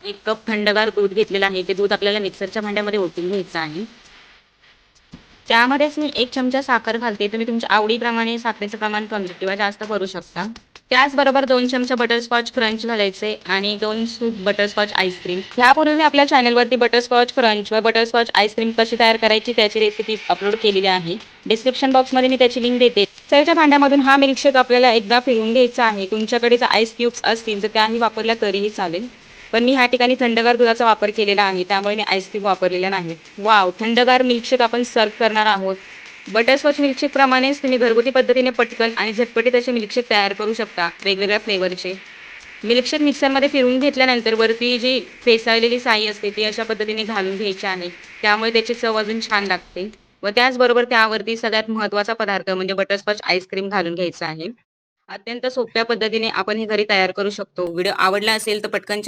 1 cup थंडगार दूध घेतलेलं आहे. ते दूध आपल्याला मिक्सरच्या भांड्यामध्ये ओतून घ्यायचं आहे. त्यामध्येच मी 1 चमचा साखर घालते. तुम्ही तुमच्या आवडीप्रमाणे साखरेचं प्रमाण कमी किंवा जास्त करू शकता. त्याचबरोबर 2 चमचा बटरस्कॉच क्रंच घालायचे आणि 2 स्कूप बटरस्कॉच आईस्क्रीम. यापूर्वी मी आपल्या चॅनलवरती बटरस्कॉच क्रंच व बटरस्कॉच आईस्क्रीम कशी तयार करायची त्याची रेसिपी अपलोड केलेली आहे. डिस्क्रिप्शन बॉक्समध्ये मी त्याची लिंक देते. मिक्सरच्या भांड्यामधून हा मिल्कशेक आपल्याला एकदा फिरवून घ्यायचा आहे. तुमच्याकडे जर आईस क्यूब्स असतील तर त्याही वापरल्या तरीही चालेल. पण मी ह्या ठिकाणी थंडगार दुधाचा वापर केलेला आहे, त्यामुळे मी आईस क्यूब वापरलेला नाही. वॉव! थंडगार मिल्कशेक आपण सर्व्ह करणार आहोत. बटरस्कॉच मिल्कशेक प्रमाणेच तुम्ही घरगुती पद्धतीने पटकन आणि झटपटीत असे मिल्कशेक तयार करू शकता, वेगवेगळ्या फ्लेवरचे. मिल्कशेक मिक्सरमध्ये फिरवून घेतल्यानंतर वरती जी फेसाळलेली साई असते ती अशा पद्धतीने घालून घ्यायची आहे. त्यामुळे त्याची चव अजून छान लागते. व त्याचबरोबर त्यावरती सगळ्यात महत्त्वाचा पदार्थ म्हणजे बटरस्कॉच आईस्क्रीम घालून घ्यायचं आहे. अत्यंत सोप्या पद्धतीने आपण हे घरी तयार करू शकतो. व्हिडिओ आवडला असेल तर पटकन